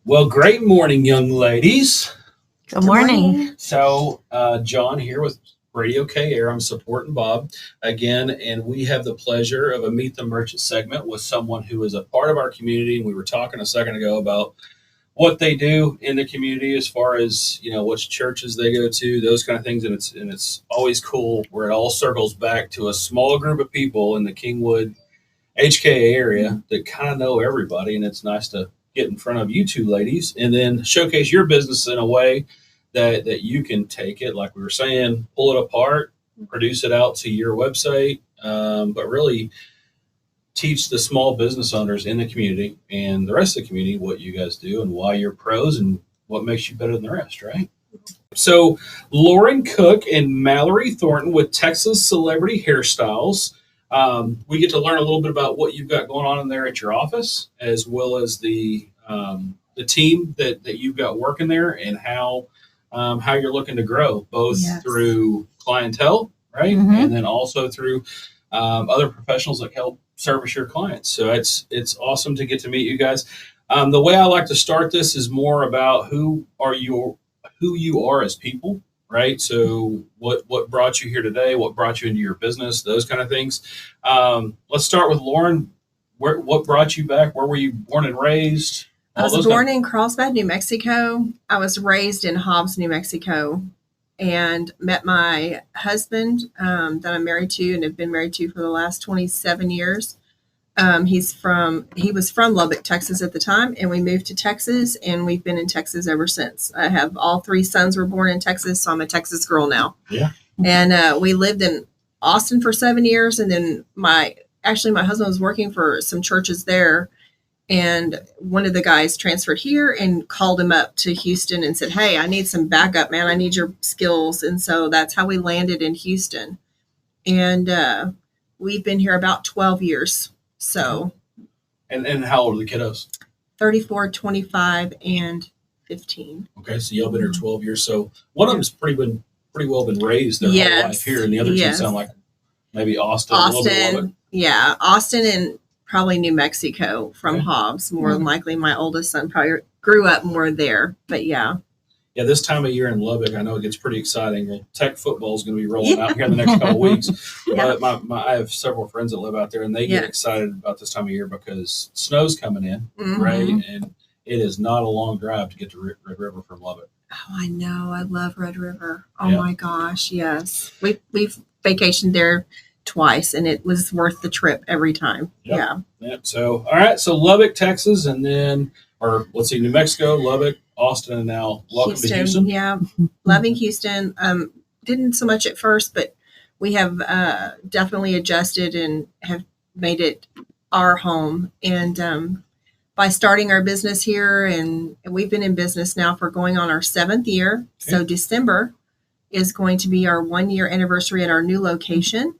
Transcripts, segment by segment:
Well, great morning, young ladies. Good morning. So, John here with RadioKair. I'm supporting Bob again, and we have the pleasure of a Meet the Merchant segment with someone who is a part of our community. And we were talking a second ago about what they do in the community as far as which churches they go to, those kind of things. And it's always cool where it all circles back to a small group of people in the Kingwood HKA area that kind of know everybody, and it's nice to get in front of you two ladies and then showcase your business in a way that you can take it, like we were saying, pull it apart, produce it out to your website, but really teach the small business owners in the community and the rest of the community what you guys do and why you're pros and what makes you better than the rest, right? So Lauren Cook and Mallory Thornton with Texas Celebrity Hairstyles. We get to learn a little bit about what you've got going on in there at your office, as well as the team that you've got working there, and how you're looking to grow, both through clientele, right, and then also through other professionals that help service your clients. So it's awesome to get to meet you guys. The way I like to start this is more about who you are as people. Right. So what brought you here today? What brought you into your business? Those kind of things. Let's start with Lauren. What brought you back? Where were you born and raised? I was born in Carlsbad, New Mexico. I was raised in Hobbs, New Mexico, and met my husband that I'm married to and have been married to for the last 27 years. He was from Lubbock, Texas at the time, and we moved to Texas, and we've been in Texas ever since. I have all three sons were born in Texas, so I'm a Texas girl now. Yeah. And we lived in Austin for 7 years, and then my husband was working for some churches there, and one of the guys transferred here and called him up to Houston and said, "Hey, I need some backup, man. I need your skills." And so that's how we landed in Houston. And we've been here about 12 years. So, and how old are the kiddos? 34, 25, and 15. Okay, so y'all been here 12 years. So one of them's pretty well been raised their whole life here, and the other two sound like maybe Austin. A little bit of it. Austin and probably New Mexico from Hobbs. More than likely, my oldest son probably grew up more there. But yeah, this time of year in Lubbock, I know it gets pretty exciting. Well, Tech football is going to be rolling out here in the next couple of weeks. But I have several friends that live out there, and they get excited about this time of year because snow's coming in, right? And it is not a long drive to get to Red River from Lubbock. Oh, I know. I love Red River. Oh, my gosh, yes. We've vacationed there twice, and it was worth the trip every time. Yep. So, all right. So Lubbock, Texas, and then, New Mexico, Lubbock, Austin, and now welcome to Houston. Yeah, loving Houston. Didn't so much at first, but we have definitely adjusted and have made it our home. And by starting our business here, and we've been in business now for going on our 7th year. Okay. So December is going to be our 1-year anniversary at our new location.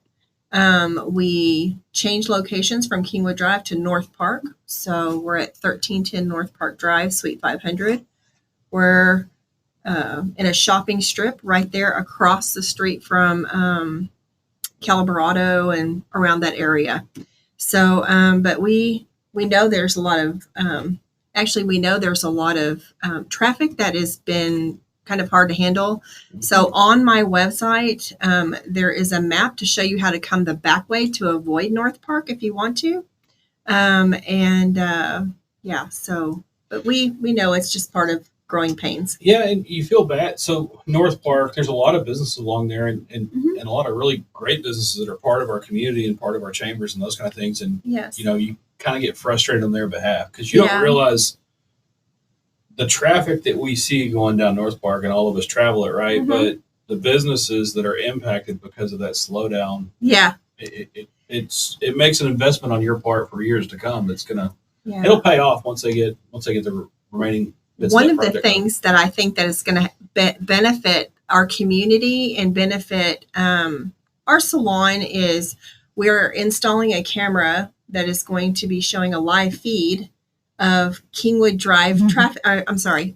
We changed locations from Kingwood Drive to North Park. So we're at 1310 North Park Drive, Suite 500. We're in a shopping strip right there across the street from Calabarado and around that area. So, but we know there's a lot of traffic that has been kind of hard to handle. So on my website, there is a map to show you how to come the back way to avoid North Park if you want to. But we know it's just part of growing pains. Yeah, and you feel bad. So North Park, there's a lot of businesses along there, and a lot of really great businesses that are part of our community and part of our chambers and those kind of things. And you kind of get frustrated on their behalf because you don't realize the traffic that we see going down North Park, and all of us travel it, right? But the businesses that are impacted because of that slowdown, it makes an investment on your part for years to come. That's it'll pay off once they get the remaining. One of the things that I think that is going to benefit our community and benefit our salon is we're installing a camera that is going to be showing a live feed of Kingwood Drive traffic.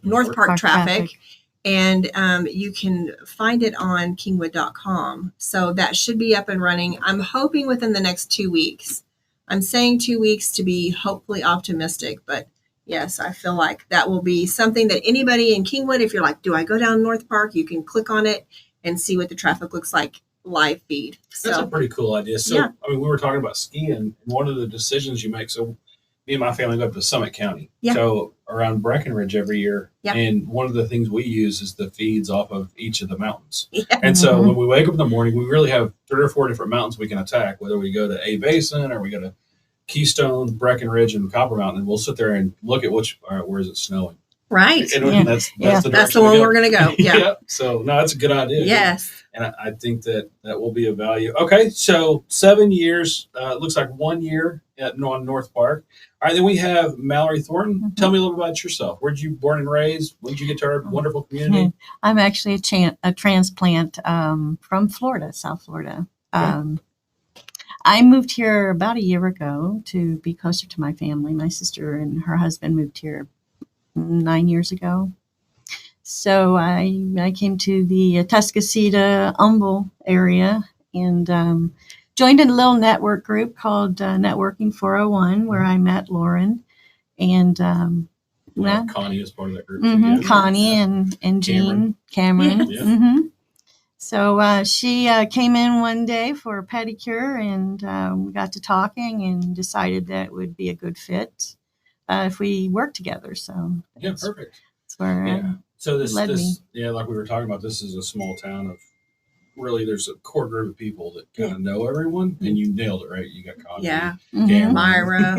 North Park traffic. And you can find it on kingwood.com. So that should be up and running. I'm hoping within the next 2 weeks. I'm saying 2 weeks to be hopefully optimistic, but Yes, I feel like that will be something that anybody in Kingwood, if you're like, do I go down North Park? You can click on it and see what the traffic looks like live feed. That's a So, pretty cool idea. So, yeah. I mean, we were talking about skiing, and one of the decisions you make. So, me and my family go up to Summit County. Yeah. So, around Breckenridge every year. Yeah. And one of the things we use is the feeds off of each of the mountains. Yeah. And so, when we wake up in the morning, we really have 3 or 4 different mountains we can attack, whether we go to A Basin or we go to Keystone, Breckenridge, and Copper Mountain. And we'll sit there and look at all right, where is it snowing? Right. And that's the one we're going to go. Yeah. So, no, that's a good idea. Yes. And I think that will be a value. Okay, so 7 years. It looks like 1 year on North Park. All right, then we have Mallory Thornton. Mm-hmm. Tell me a little bit about yourself. Where'd you born and raised? When did you get to our wonderful community? I'm actually a transplant from Florida, South Florida. I moved here about a year ago to be closer to my family. My sister and her husband moved here 9 years ago. So I came to the Tuscasita, Humble area and joined a little network group called Networking 401, where I met Lauren and Connie is part of that group. Mm-hmm, Connie and Jean Cameron. Yeah. Mm-hmm. So she came in one day for a pedicure, and we got to talking and decided that it would be a good fit if we worked together. So yeah, perfect. That's where So led me. like we were talking about, this is a small town of really, there's a core group of people that kind of know everyone, and you nailed it, right? You got Connie, Yeah. Cameron, Myra.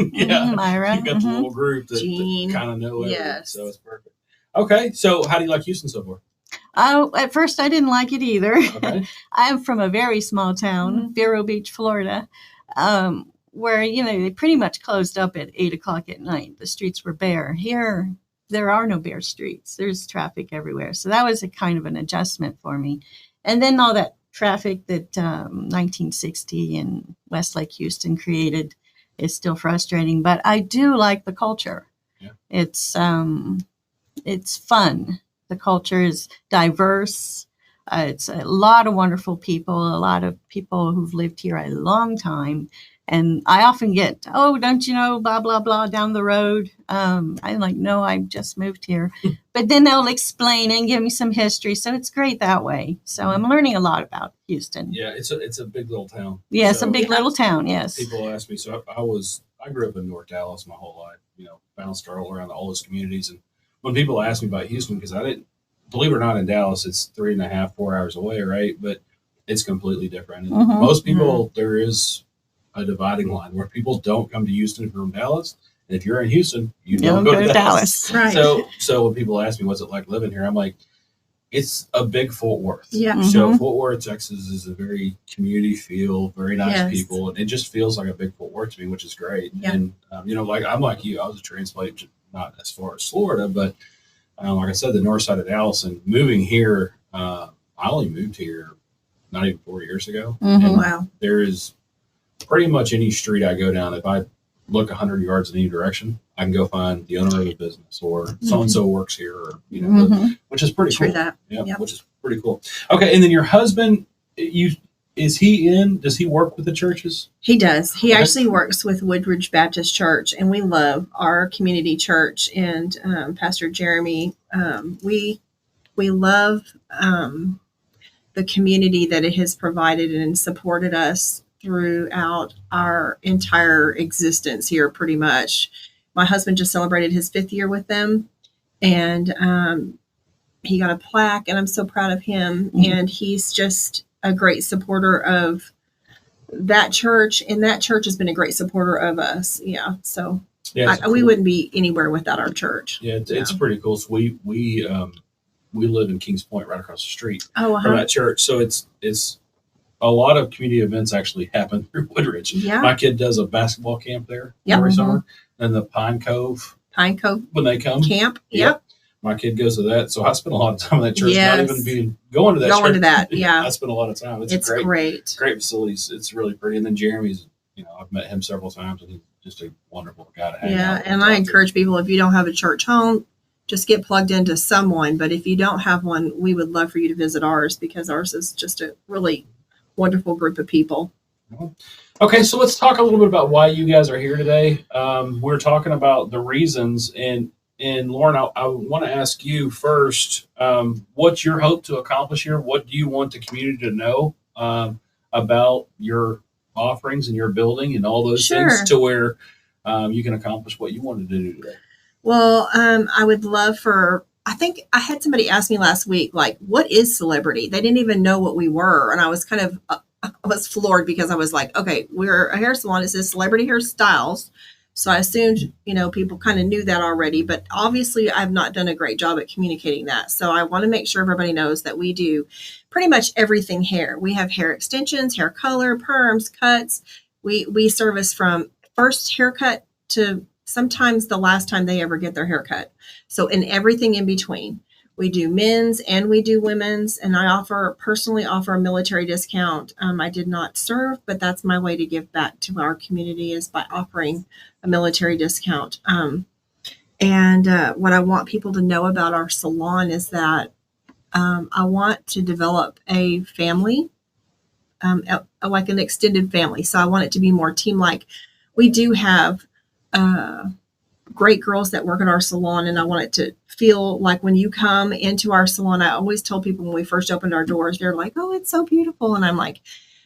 Myra. You got the little group that kind of know everyone, Yes. so it's perfect. Okay, so how do you like Houston so far? At first, I didn't like it either. Okay. I'm from a very small town, Vero Beach, Florida, where, they pretty much closed up at 8 o'clock at night. The streets were bare. Here, there are no bare streets. There's traffic everywhere. So that was a kind of an adjustment for me. And then all that traffic that 1960 and Westlake Houston created is still frustrating. But I do like the culture. Yeah. It's fun. The culture is diverse. It's a lot of wonderful people, a lot of people who've lived here a long time. And I often get, oh, don't you know, blah, blah, blah, down the road. I'm like, no, I just moved here. But then they'll explain and give me some history. So it's great that way. So I'm learning a lot about Houston. Yeah, it's a big little town. Yeah, it's a big little town, yes. People ask me, so I grew up in North Dallas my whole life, bounced all around all those communities. And when people ask me about Houston, because I didn't, believe it or not, in Dallas, it's 3.5, 4 hours away, right? But it's completely different. And most people, there is a dividing line where people don't come to Houston from Dallas. And if you're in Houston, you don't go to Dallas. Right. So when people ask me, what's it like living here? I'm like, it's a big Fort Worth. Yeah. So Fort Worth, Texas is a very community feel, very nice Yes. people. And it just feels like a big Fort Worth to me, which is great. Yeah. And, like I'm like you, I was a transplant, not as far as Florida, but like I said, the north side of Dallas, and moving here, I only moved here not even 4 years ago. And Wow. there is pretty much any street I go down, if I look 100 yards in any direction, I can go find the owner of the business or so-and-so works here, or, which is pretty True cool. that. Yeah, Yep. which is pretty cool. Okay, and then your husband, does he work with the churches? He does. He Okay. actually works with Woodridge Baptist Church, and we love our community church and Pastor Jeremy. We love the community that it has provided and supported us throughout our entire existence here, pretty much. My husband just celebrated his 5th year with them, and he got a plaque, and I'm so proud of him. And he's just a great supporter of that church, and that church has been a great supporter of us. Yeah. So we wouldn't be anywhere without our church. Yeah, it's pretty cool. So we live in Kings Point, right across the street from that church. So it's a lot of community events actually happen through Woodridge. Yeah. My kid does a basketball camp there every summer, and the Pine Cove when they come Camp. Yep. My kid goes to that, so I spend a lot of time in that church. Yes. Not even going to that. Going church. to that, yeah. I spend a lot of time. It's great. Great facilities. It's really pretty. And then Jeremy's, I've met him several times, and he's just a wonderful guy to hang out Yeah, with and I encourage people, if you don't have a church home, just get plugged into someone. But if you don't have one, we would love for you to visit ours, because ours is just a really wonderful group of people. Okay, so let's talk a little bit about why you guys are here today. We're talking about the reasons, and Lauren, I want to ask you first. What's your hope to accomplish here? What do you want the community to know about your offerings and your building and all those Sure. things to where you can accomplish what you wanted to do today? Well, I would love for, I think I had somebody ask me last week, like, what is celebrity? They didn't even know what we were. And I was kind of, I was floored because I was like, okay, we're a hair salon. It says Celebrity Hairstyles. So I assumed, people kind of knew that already, but obviously I've not done a great job at communicating that. So I want to make sure everybody knows that we do pretty much everything hair. We have hair extensions, hair color, perms, cuts. We service from first haircut to sometimes the last time they ever get their haircut. So in everything in between. We do men's and we do women's, and I personally offer a military discount. I did not serve, but that's my way to give back to our community is by offering a military discount. And what I want people to know about our salon is that I want to develop a family, like an extended family. So I want it to be more team-like. We do have great girls that work at our salon, and I want it to feel like when you come into our salon, I always tell people when we first opened our doors, they're like, oh, it's so beautiful. And I'm like,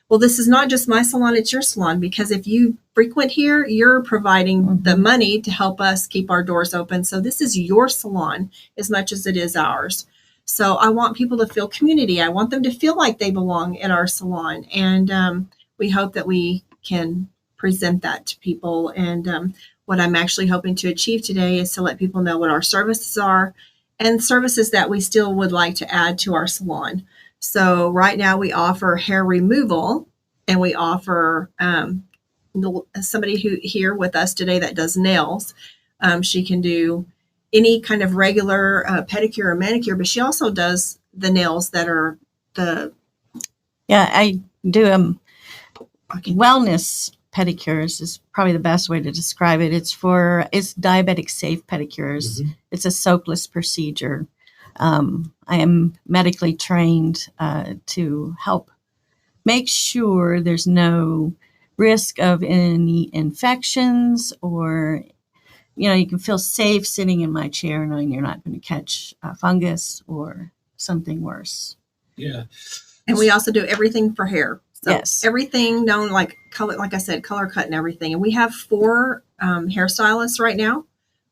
well, this is not just my salon, it's your salon, because if you frequent here, you're providing the money to help us keep our doors open. So this is your salon as much as it is ours. So I want people to feel community. I want them to feel like they belong at our salon. And we hope that we can present that to people. And what I'm actually hoping to achieve today is to let people know what our services are and services that we still would like to add to our salon. So right now we offer hair removal, and we offer somebody who here with us today that does nails. She can do any kind of regular pedicure or manicure, but she also does the nails that are I do wellness pedicures is probably the best way to describe it. It's diabetic safe pedicures. Mm-hmm. It's a soapless procedure. I am medically trained to help make sure there's no risk of any infections, or you can feel safe sitting in my chair knowing you're not going to catch fungus or something worse. Yeah. And we also do everything for hair. So yes. Everything known, like color, like I said, color cut and everything. And we have 4 hairstylists right now,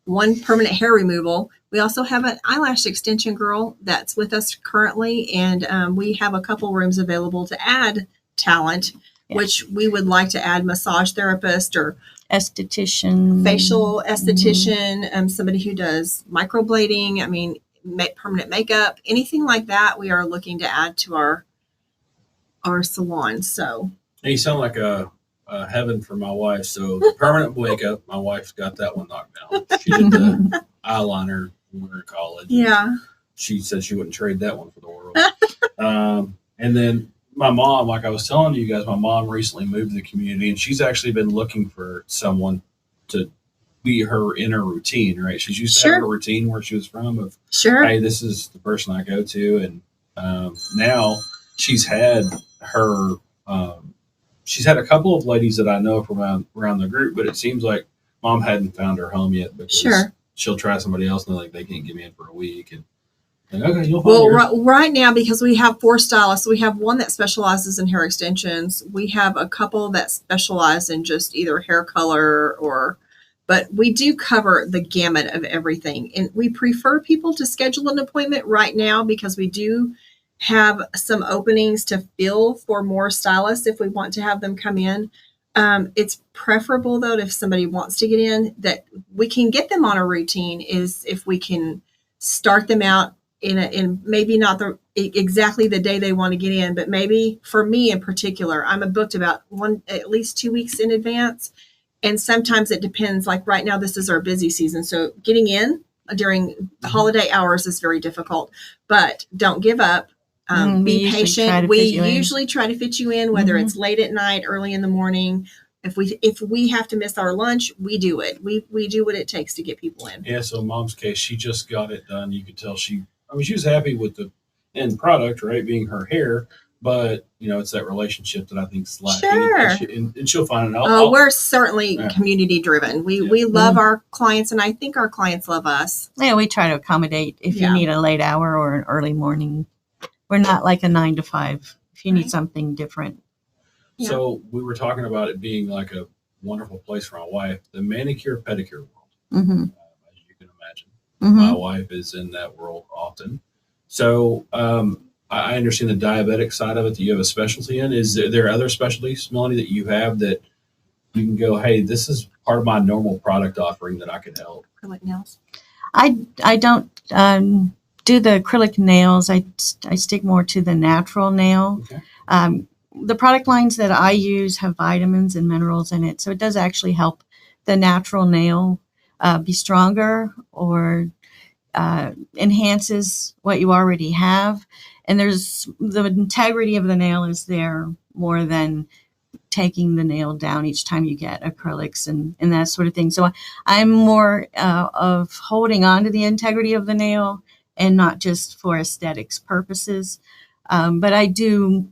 1 permanent hair removal. We also have an eyelash extension girl that's with us currently. And we have a couple rooms available to add talent, which we would like to add massage therapist or esthetician, facial esthetician, somebody who does microblading. I mean, permanent makeup, anything like that. We are looking to add to our salon. So you sound like a heaven for my wife. So the permanent makeup, my wife's got that one knocked down. She did the eyeliner when we were in college. Yeah. She said she wouldn't trade that one for the world. And then my mom, like I was telling you guys, my mom recently moved to the community, and she's actually been looking for someone to be her inner routine, right? She's used to having a routine where she was from of, hey, this is the person I go to. And now she's had her, she's had a couple of ladies that I know from around the group, but it seems like mom hadn't found her home yet because she'll try somebody else and they're like, they can't get me in for a week. And okay, you'll find right now, because we have 4 stylists, we have 1 that specializes in hair extensions. We have a couple that specialize in just either hair color but we do cover the gamut of everything. And we prefer people to schedule an appointment right now because we do have some openings to fill for more stylists if we want to have them come in. It's preferable, though, if somebody wants to get in, that we can get them on a routine is if we can start them out in maybe not exactly the day they want to get in, but maybe for me in particular, I'm booked about at least 2 weeks in advance. And sometimes it depends, like right now, this is our busy season. So getting in during the holiday hours is very difficult, but don't give up. Be patient. We usually try to fit you in, whether it's late at night, early in the morning. If we have to miss our lunch, we do it. We do what it takes to get people in. Yeah. So in mom's case, she just got it done. You could tell she was happy with the end product, right? Being her hair, but it's that relationship that I think is lacking. Sure. And she'll find it out. Oh, we're certainly Yeah. community driven. We Yeah. love our clients, and I think our clients love us. Yeah, we try to accommodate if Yeah. you need a late hour or an early morning. We're not like a 9 to 5. If you need Right. something different. Yeah. So we were talking about it being like a wonderful place for my wife, the manicure pedicure world. Mm-hmm. As you can imagine, my Mm-hmm. wife is in that world often. So I understand the diabetic side of it that you have a specialty in. Is there other specialties, Melanie, that you have that you can go, hey, this is part of my normal product offering that I can help? Acrylic nails. I don't do the acrylic nails. I stick more to the natural nail. Okay. The product lines that I use have vitamins and minerals in it, so it does actually help the natural nail be stronger or enhances what you already have. And there's the integrity of the nail is there more than taking the nail down each time you get acrylics and that sort of thing. So I'm more of holding on to the integrity of the nail and not just for aesthetics purposes. But I do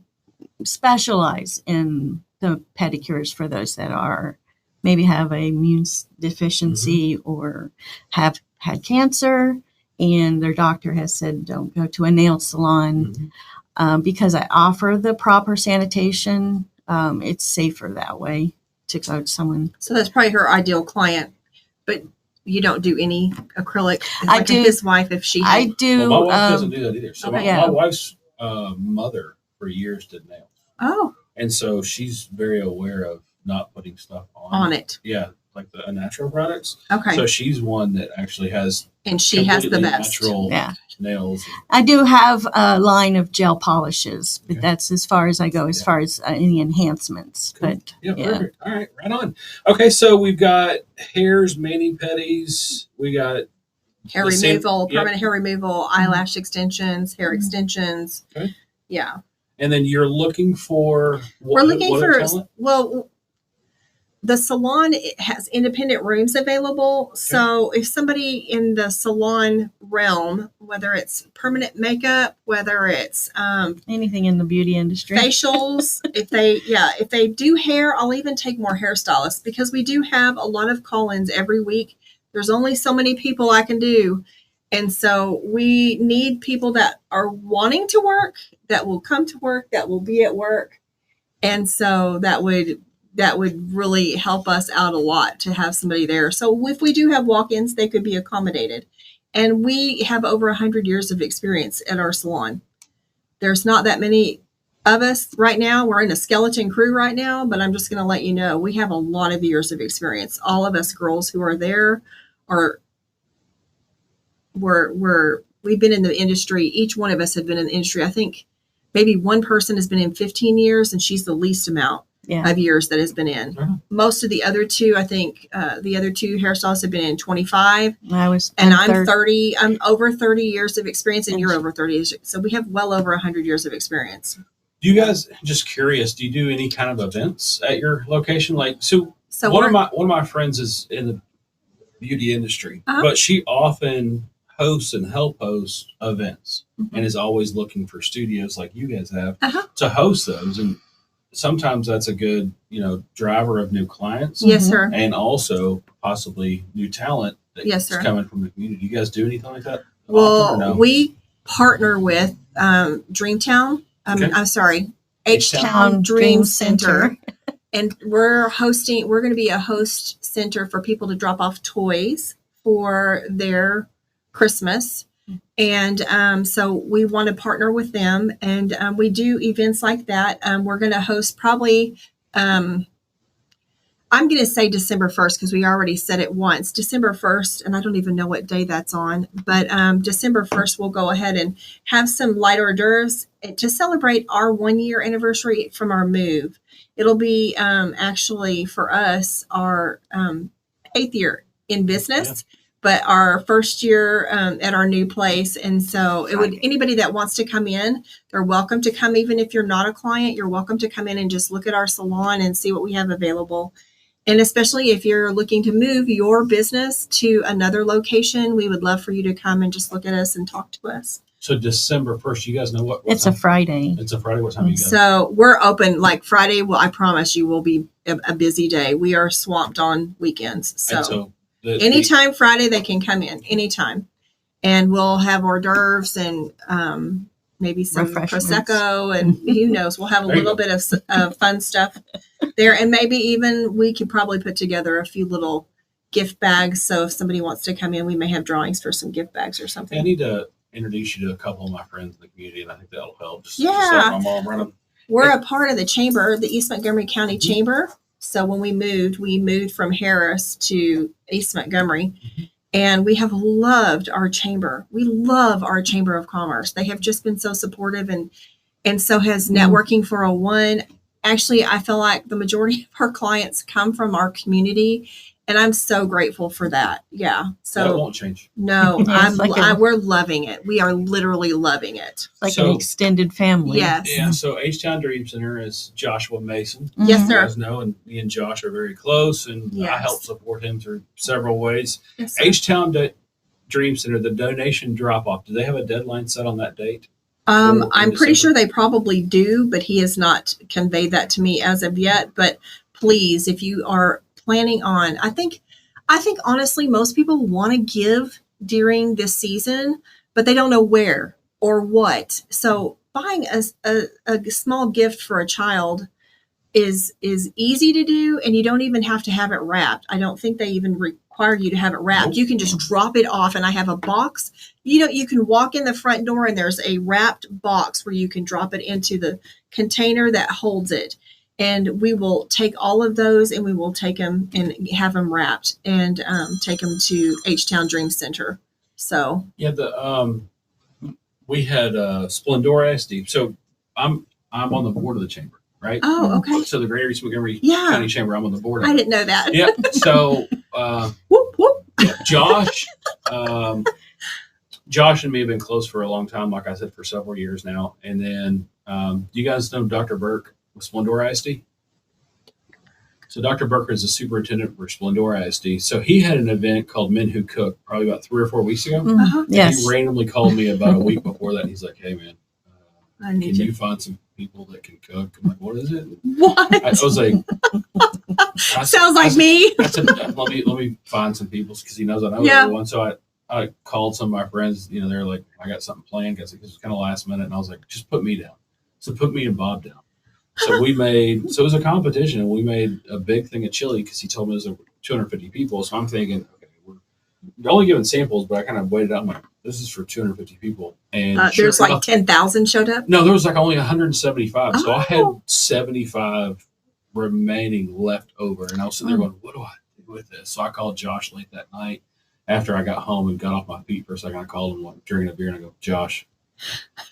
specialize in the pedicures for those that are maybe have a immune deficiency or have had cancer and their doctor has said don't go to a nail salon. Because I offer the proper sanitation. It's safer that way to go to someone. So that's probably her ideal client, but you don't do any acrylic. I Like do. His wife, if she I had, do. Well, my wife doesn't do that either. So okay. my wife's mother for years did nails. oh, And so she's very aware of not putting stuff on it. Yeah, like the natural products. Okay. So she's one that actually has And she has the completely best. natural Yeah. nails. I do have a line of gel polishes, but Okay. that's as far as I go as Yeah. far as any enhancements. Cool. But Yeah, yeah. perfect. All right, right on. Okay, so we've got hairs, mani pedis. We got Hair the same- removal, yep. permanent hair removal, eyelash extensions, hair extensions. Okay. Yeah. And then you're looking for what? We're looking what for, talent? well, the salon has independent rooms available. So if somebody in the salon realm, whether it's permanent makeup, whether it's Anything in the beauty industry. facials, if they do hair, I'll even take more hairstylists because we do have a lot of call-ins every week. There's only so many people I can do. And so we need people that are wanting to work, that will come to work, that will be at work. And so that would really help us out a lot to have somebody there. So if we do have walk-ins, they could be accommodated. And we have over 100 years of experience at our salon. There's not that many of us right now. We're in a skeleton crew right now, but I'm just going to let you know, we have a lot of years of experience. All of us girls who are there we've been in the industry. Each one of us have been in the industry. I think maybe one person has been in 15 years and she's the least amount of years that has been in. Uh-huh. Most of the other two, I think the other two hairstylists have been in 25 I'm I'm 30. I'm over 30 years of experience and you're over 30 years. So we have well over 100 years of experience. Do you guys, just curious, do you do any kind of events at your location? Like, so So one of my friends is in the beauty industry, Uh-huh. but she often hosts and help host events Mhm. and is always looking for studios like you guys have Uh-huh. to host those. And sometimes that's a good, driver of new clients Yes, sir. and also possibly new talent that's Yes, sir. coming from the community. You guys do anything like that? often Well, or no? we partner with Dreamtown. Okay. I'm sorry, H-Town H-Town Dream Dream Center. And we're going to be a host center for people to drop off toys for their Christmas. And so we want to partner with them. And we do events like that. We're going to host probably, I'm going to say December 1st because we already said it once. December 1st, and I don't even know what day that's on. But December 1st, we'll go ahead and have some light hors d'oeuvres to celebrate our 1-year anniversary from our move. It'll be actually for us our 8th year in business, but our first year at our new place. And so anybody that wants to come in, they're welcome to come. Even if you're not a client, you're welcome to come in and just look at our salon and see what we have available. And especially if you're looking to move your business to another location, we would love for you to come and just look at us and talk to us. So December 1st, you guys know what It's time? a Friday. It's a Friday. What time you guys? So we're open like Friday. Well, I promise you will be a busy day. We are swamped on weekends. And So the- anytime Friday, they can come in anytime. And we'll have hors d'oeuvres and maybe some Refreshments. Prosecco, and who knows, we'll have a There you little bit of fun stuff there. And maybe even we could probably put together a few little gift bags. So if somebody wants to come in, we may have drawings for some gift bags or I something. need to introduce you to a couple of my friends in the community, and I think that'll help. Just Yeah. like my mom running. We're a part of the chamber, the East Montgomery County Chamber. So when we moved from Harris to East Montgomery, and we have loved our chamber. We love our Chamber of Commerce. They have just been so supportive, and so has Networking 401. Actually, I feel like the majority of our clients come from our community, and I'm so grateful for that. Yeah. That So won't change. no, Yeah, it's like we're loving it. We are literally loving it. It's like So- an extended family. Yes. Yeah. So H-Town Dream Center is Joshua Mason. Yes, Mhm. You sir. guys know, and me and Josh are very close, and I Yes. help support him through several ways. Yes, sir. H-Town Dream Center, the donation drop-off, do they have a deadline set on that date? I'm in pretty December? sure they probably do, but he has not conveyed that to me as of yet. But please, if you are planning on, I think honestly, most people want to give during this season, but they don't know where or what. So buying a small gift for a child is easy to do, and you don't even have to have it wrapped. I don't think they even require you to have it wrapped. Nope. You can just drop it off, and I have a box. You can walk in the front door, and there's a wrapped box where you can drop it into the container that holds it. And we will take all of those, and we will take them and have them wrapped, and take them to H-Town Dream Center. So Yeah, we had Splendor SD. So I'm on the board of the chamber, right? oh, okay, So the Greater East Montgomery Yeah. County Chamber, I'm on the board of I it. didn't know that. Yeah. So Whoop whoop. yeah, Josh and me have been close for a long time, like I said, for several years now. And then you guys know Dr. Burke with Splendor ISD? So Dr. Burke is the superintendent for Splendor ISD. So he had an event called Men Who Cook probably about 3 or 4 weeks ago. Mhm. Uh-huh. And Yes. he randomly called me about a week before that. And he's like, hey, man, I can need you you. find some people that can cook? I'm like, what is it? What? I was like, Sounds like me. I said, let me find some people because he knows I know Yeah. everyone. So I called some of my friends. You know, they're like, I got something planned because it was kind of last minute, and I was like, just put me down. So put me and Bob down. So it was a competition, and we made a big thing of chili because he told me it was over 250 people. So I'm thinking, okay, we're only giving samples, but I kind of weighed it out. I'm like, this is for 250 people, and sure There's like enough- 10,000 showed up. no, there was like only 175. So I had Oh. 75 remaining left over. And I was sitting there going, what do I do with this? So I called Josh late that night after I got home and got off my feet for a second. I called him, like, drinking a beer, and I go, Josh,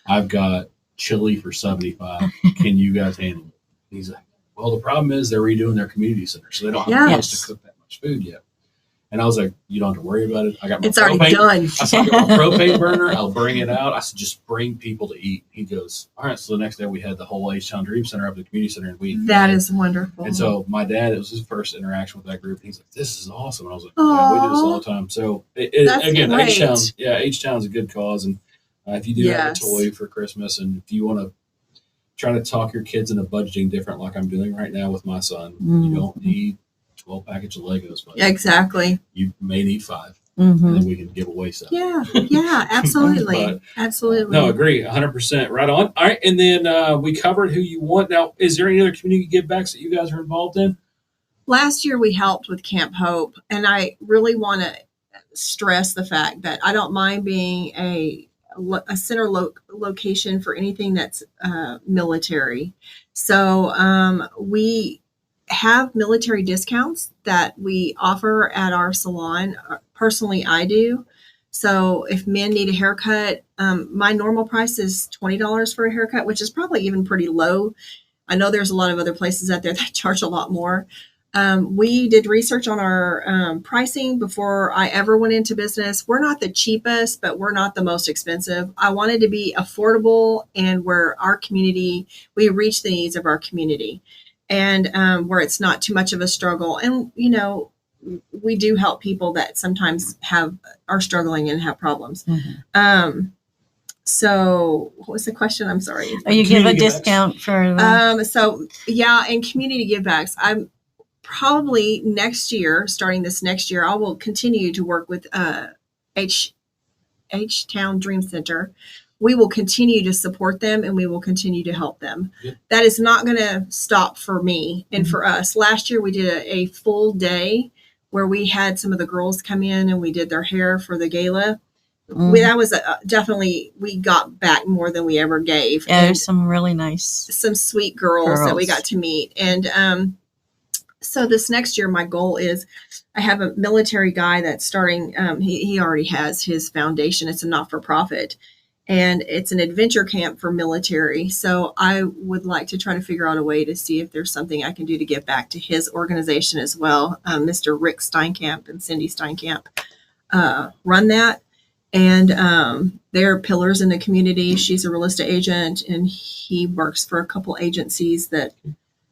I've got chili for 75. Can you guys handle it? He's like, well, the problem is they're redoing their community center, so they don't have a place Yes. to cook that much food yet. And I was like, you don't have to worry about it. I got my It's already propane. done. I said, I got my propane burner. I'll bring it out. I said, just bring people to eat. He goes, all right. So the next day we had the whole H-Town Dream Center up at the community center, and we That is wonderful. And so my dad, it was his first interaction with that group. And he's like, this is awesome. And I was like, yeah, we do this all the time. So That's again, great. H-Town's a good cause. And if you do have a Yes. toy for Christmas, and if you want to try to talk your kids into budgeting different, like I'm doing right now with my son, you don't need 12 package of Legos, but Exactly. you may need 5, Mhm. and then we can give away some. Yeah. Yeah. Absolutely. But, Absolutely. No, agree, 100%. Right on. All right, and then we covered who you want. Now, is there any other community givebacks that you guys are involved in? Last year we helped with Camp Hope, and I really want to stress the fact that I don't mind being a center location for anything that's military. So we have military discounts that we offer at our salon. Personally, I do. So if men need a haircut, my normal price is $20 for a haircut, which is probably even pretty low. I know there's a lot of other places out there that charge a lot more. We did research on our pricing before I ever went into business. We're not the cheapest, but we're not the most expensive. I wanted to be affordable and where our community, we reach the needs of our community, and where it's not too much of a struggle. And, you know, we do help people that sometimes are struggling and have problems. Mhm. So what was the question? I'm sorry. Oh, you give a Community givebacks. discount for So yeah, and community givebacks. I'm probably next year, starting this next year, I will continue to work with H Town Dream Center. We will continue to support them and we will continue to help them. Good. That is not going to stop for me and for us. Last year we did a full day where we had some of the girls come in and we did their hair for the gala. That was definitely, we got back more than we ever gave. Yeah, And there's some really nice. some sweet girls that we got to meet. And so this next year, my goal is I have a military guy that's starting. He already has his foundation. It's a not-for-profit, and it's an adventure camp for military. So I would like to try to figure out a way to see if there's something I can do to give back to his organization as well. Mr. Rick Steinkamp and Cindy Steinkamp run that. And they're pillars in the community. She's a real estate agent, and he works for a couple agencies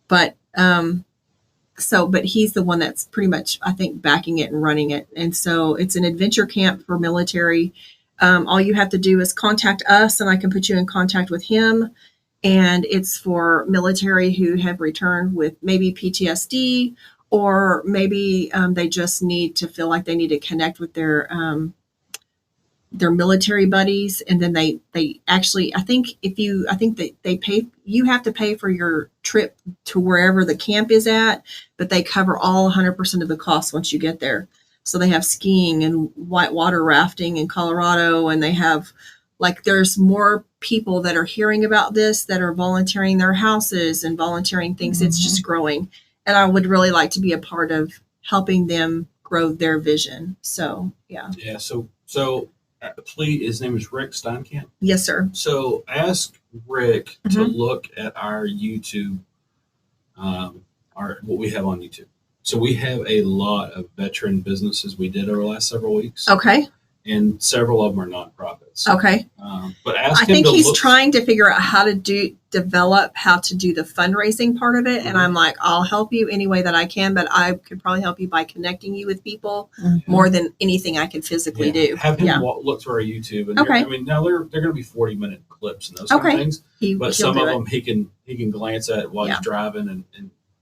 but he's the one that's pretty much, I think, backing it and running it. And so it's an adventure camp for military. All you have to do is contact us and I can put you in contact with him. And it's for military who have returned with maybe PTSD, or maybe they just need to feel like they need to connect with their military buddies. And then they actually, I think that they pay, you have to pay for your trip to wherever the camp is at, but they cover all 100% of the costs once you get there. So they have skiing and whitewater rafting in Colorado. And they have, like, there's more people that are hearing about this that are volunteering their houses and volunteering things. Mm-hmm. It's just growing. And I would really like to be a part of helping them grow their vision. So, yeah. Yeah. So please, his name is Rick Steinkamp. Yes, sir. So ask Rick to look at our YouTube, what we have on YouTube. So we have a lot of veteran businesses we did over the last several weeks. Okay. And several of them are nonprofits. Okay. But ask I him think to he's look. trying to figure out how to develop how to do the fundraising part of it. And I'm like, I'll help you any way that I can, but I could probably help you by connecting you with people more than anything I can physically do. Have him look through our YouTube. And okay. I mean, now they're going to be 40-minute clips and those kind of things. But some of them he can glance at while he's driving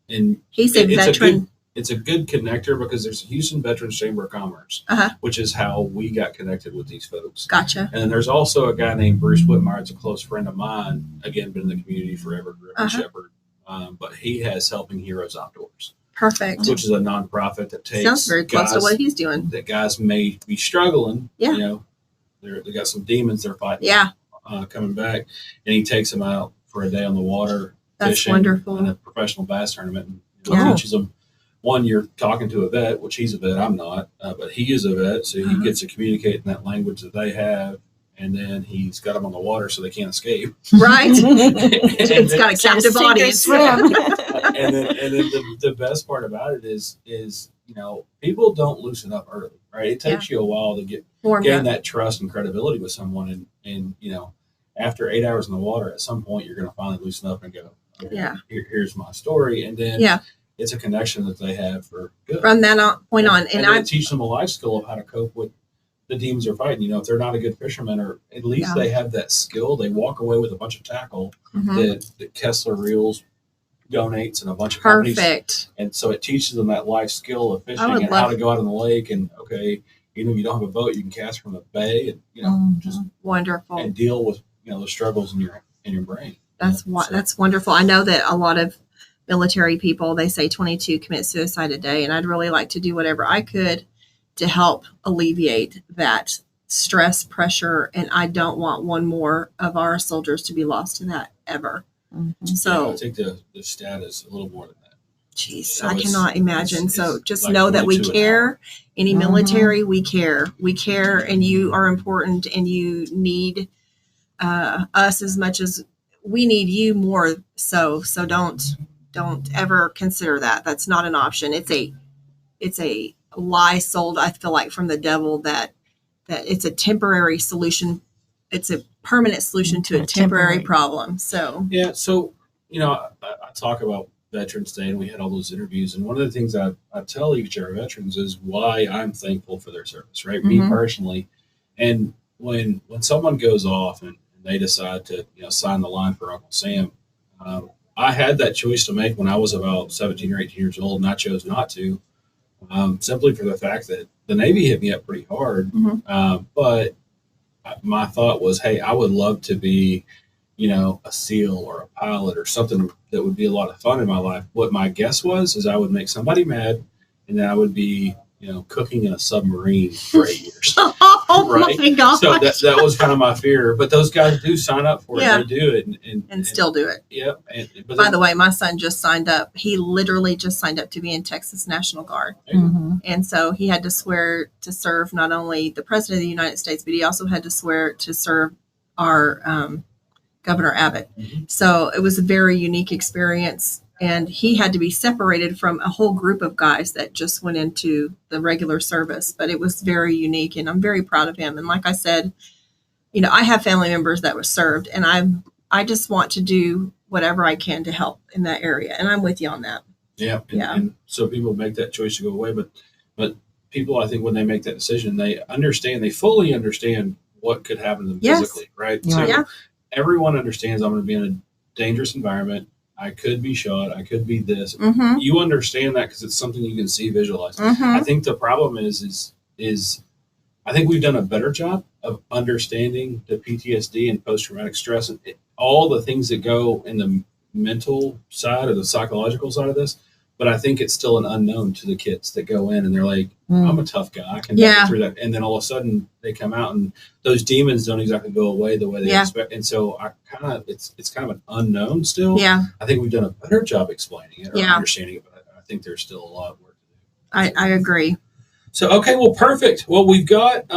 and he's a veteran. It's a good connector because there's a Houston Veterans Chamber of Commerce, which is how we got connected with these folks. Gotcha. And then there's also a guy named Bruce Whitmire. It's a close friend of mine. Again, been in the community forever, Griffin Shepherd. But he has Helping Heroes Outdoors. Perfect. Which is a nonprofit that takes sounds very close to what he's doing. That guys may be struggling. Yeah. You know, they got some demons they're fighting. Yeah. Coming back, and he takes them out for a day on the water. That's fishing wonderful. in a professional bass tournament. And teaches them. One, you're talking to a vet, which he's a vet. I'm not, but he is a vet, so he gets to communicate in that language that they have. And then he's got them on the water so they can't escape. Right. It's got a captive audience. And then the best part about it is people don't loosen up early, right? It takes you a while to gain that trust and credibility with someone, and after 8 hours in the water, at some point you're going to finally loosen up and go, okay, here's my story, and then it's a connection that they have for good. From that point on, and I teach them a life skill of how to cope with the demons they're fighting. If they're not a good fisherman, or at least they have that skill, they walk away with a bunch of tackle that Kessler Reels donates and a bunch of companies. And so it teaches them that life skill of fishing and how to go out on the lake. And even if you don't have a boat, you can cast from the bay and just wonderful and deal with the struggles in your brain. That's wonderful. I know that a lot of military people, they say 22 commit suicide a day, and I'd really like to do whatever I could to help alleviate that stress, pressure, and I don't want one more of our soldiers to be lost to that ever. So I think the stat is a little more than that. Jeez, so I cannot imagine. So just like know that we care. Any military, we care. We care, and you are important, and you need us as much as we need you more. So don't ever consider that. That's not an option. It's a lie sold, I feel like, from the devil that it's a temporary solution. It's a permanent solution to a temporary problem. So I talk about Veterans Day, and we had all those interviews, and one of the things I tell each of our veterans is why I'm thankful for their service, right? Me personally, and when someone goes off and they decide to sign the line for Uncle Sam, I had that choice to make when I was about 17 or 18 years old, and I chose not to, simply for the fact that the Navy hit me up pretty hard. But my thought was, hey, I would love to be, a SEAL or a pilot or something that would be a lot of fun in my life. What my guess was is I would make somebody mad, and then I would be, cooking in a submarine for 8 years. Oh right? my gosh. So that was kind of my fear. But those guys do sign up for it. Yeah. They do it. And still do it. Yep. By the way, my son just signed up. He literally just signed up to be in Texas National Guard. And so he had to swear to serve not only the President of the United States, but he also had to swear to serve our Governor Abbott. So it was a very unique experience. And he had to be separated from a whole group of guys that just went into the regular service. But it was very unique, and I'm very proud of him. And like I said, I have family members that were served, and I just want to do whatever I can to help in that area. And I'm with you on that. Yeah. And so people make that choice to go away. But people, I think, when they make that decision, they fully understand what could happen to them physically, right? So everyone understands I'm going to be in a dangerous environment. I could be shot. I could be this. You understand that because it's something you can see, visualize. I think the problem is I think we've done a better job of understanding the PTSD and post-traumatic stress and all the things that go in the mental side or the psychological side of this. But I think it's still an unknown to the kids that go in and they're like, I'm a tough guy. I can make it through that. And then all of a sudden they come out and those demons don't exactly go away the way they expect. And so it's kind of an unknown still. Yeah. I think we've done a better job explaining it or understanding it, but I think there's still a lot of work to do. I agree. So, okay, well, perfect. Well, we've got,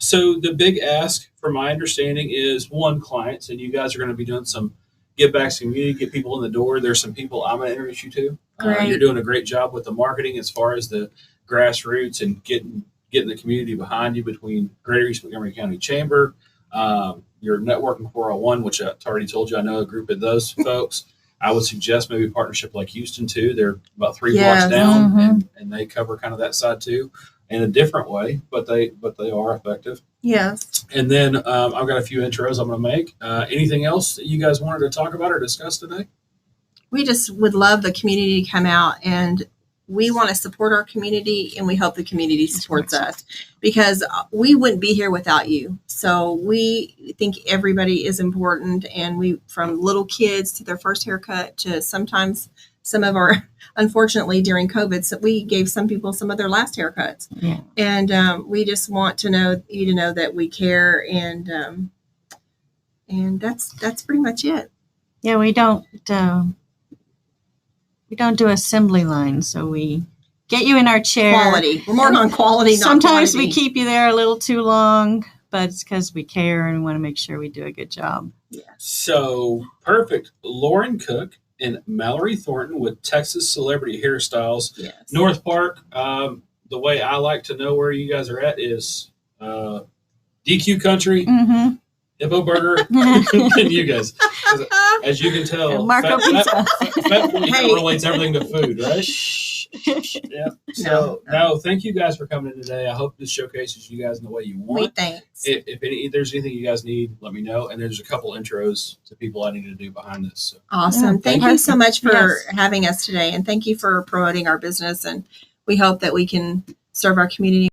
so the big ask from my understanding is one, clients, and you guys are going to be doing some give back to the community, get people in the door. There's some people I'm going to introduce you to. You're doing a great job with the marketing as far as the grassroots and getting the community behind you between Greater East Montgomery County Chamber, your networking 401, which I already told you, I know a group of those folks. I would suggest maybe a partnership like Houston too. They're about 3 blocks down and they cover kind of that side too in a different way, but they are effective. Yes. And then I've got a few intros I'm going to make. Anything else that you guys wanted to talk about or discuss today? We just would love the community to come out, and we want to support our community, and we hope the community supports us because we wouldn't be here without you. So we think everybody is important, and we, from little kids to their first haircut to sometimes some of our, unfortunately during COVID, so we gave some people some of their last haircuts. Yeah. And we just want to know you to know that we care, and that's pretty much it. Yeah, we don't do assembly lines, so we get you in our chair. Quality. We're more on quality, not Sometimes quantity. we keep you there a little too long, but it's because we care and we want to make sure we do a good job. Yeah. So perfect. Lauren Cook and Mallory Thornton with Texas Celebrity Hairstyles. Yes. North Park. The way I like to know where you guys are at is DQ Country, Hippo Burger, and you guys. As you can tell, Marco Pizza. Fat relates everything to food, right? Yeah. So, no, thank you guys for coming in today. I hope this showcases you guys in the way you want. Thanks. If there's anything you guys need, let me know. And there's a couple intros to people I need to do behind this. So. Awesome. Thank you so much for having us today. And thank you for promoting our business. And we hope that we can serve our community